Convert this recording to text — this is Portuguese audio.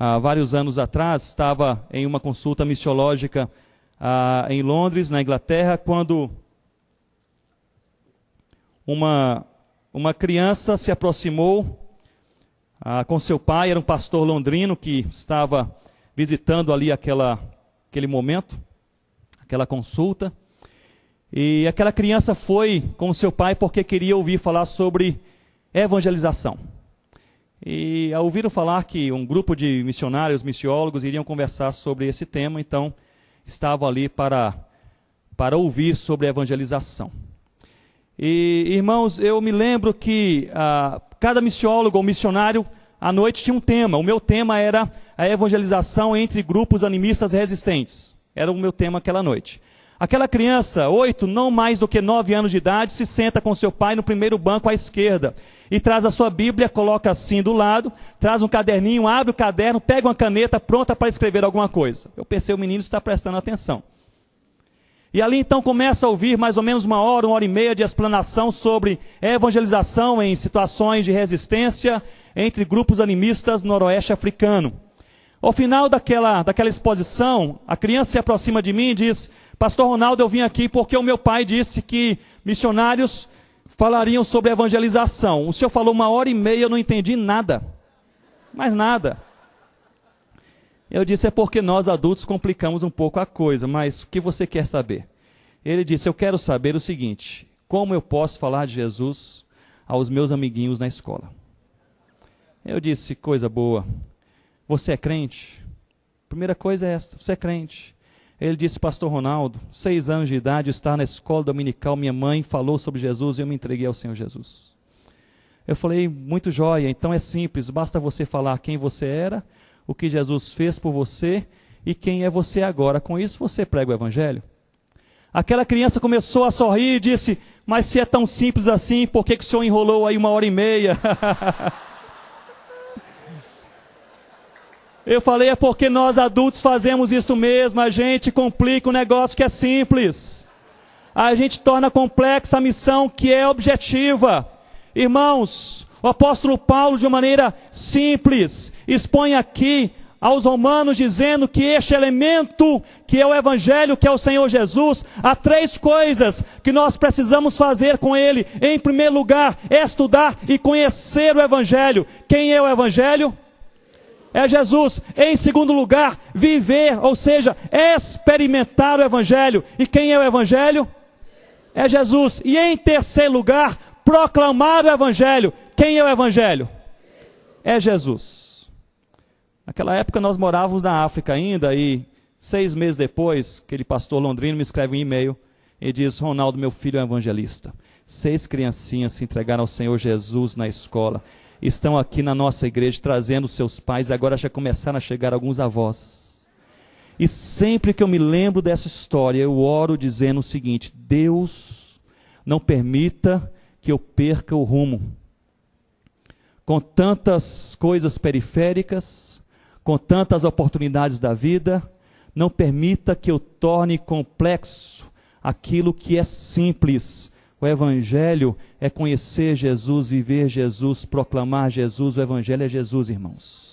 há vários anos atrás, estava em uma consulta missiológica em Londres, na Inglaterra, quando uma criança se aproximou com seu pai. Era um pastor londrino que estava visitando ali aquele momento, aquela consulta. E aquela criança foi com seu pai porque queria ouvir falar sobre evangelização. E ouviram falar que um grupo de missionários, missiólogos, iriam conversar sobre esse tema, então estavam ali para ouvir sobre evangelização. E, irmãos, eu me lembro que cada missiólogo ou missionário, à noite, tinha um tema. O meu tema era a evangelização entre grupos animistas resistentes. Era o meu tema aquela noite. Aquela criança, 8, não mais do que 9 anos de idade, se senta com seu pai no primeiro banco à esquerda e traz a sua Bíblia, coloca assim do lado, traz um caderninho, abre o caderno, pega uma caneta pronta para escrever alguma coisa. Eu pensei, o menino está prestando atenção. E ali então começa a ouvir mais ou menos 1 hora e meia de explanação sobre evangelização em situações de resistência entre grupos animistas no noroeste africano. Ao final daquela exposição, a criança se aproxima de mim e diz: Pastor Ronaldo, eu vim aqui porque o meu pai disse que missionários falariam sobre evangelização. O senhor falou 1 hora e meia, eu não entendi nada. Mas nada. Eu disse: é porque nós adultos complicamos um pouco a coisa, mas o que você quer saber? Ele disse: eu quero saber o seguinte: como eu posso falar de Jesus aos meus amiguinhos na escola? Eu disse: coisa boa. Você é crente? Primeira coisa é esta: você é crente? Ele disse: Pastor Ronaldo, 6 anos de idade, estar na escola dominical, minha mãe falou sobre Jesus e eu me entreguei ao Senhor Jesus. Eu falei: muito jóia, então é simples, basta você falar quem você era, o que Jesus fez por você e quem é você agora. Com isso você prega o evangelho. Aquela criança começou a sorrir e disse: mas se é tão simples assim, por que o senhor enrolou aí 1 hora e meia? Eu falei: é porque nós adultos fazemos isso mesmo, a gente complica um negócio que é simples. A gente torna complexa a missão que é objetiva. Irmãos, o apóstolo Paulo, de uma maneira simples, expõe aqui aos romanos, dizendo que este elemento, que é o evangelho, que é o Senhor Jesus, há 3 coisas que nós precisamos fazer com ele. Em primeiro lugar, estudar e conhecer o evangelho. Quem é o evangelho? É Jesus. Em segundo lugar, viver, ou seja, experimentar o evangelho. E quem é o evangelho? É Jesus. E em terceiro lugar, proclamar o evangelho. Quem é o evangelho? É Jesus. Naquela época nós morávamos na África ainda, e 6 meses depois, aquele pastor londrino me escreve um e-mail e diz: Ronaldo, meu filho é um evangelista. 6 criancinhas se entregaram ao Senhor Jesus na escola. Estão aqui na nossa igreja trazendo seus pais, e agora já começaram a chegar alguns avós. E sempre que eu me lembro dessa história, eu oro dizendo o seguinte: Deus, não permita que eu perca o rumo. Com tantas coisas periféricas, com tantas oportunidades da vida, não permita que eu torne complexo aquilo que é simples. O evangelho é conhecer Jesus, viver Jesus, proclamar Jesus. O evangelho é Jesus, irmãos.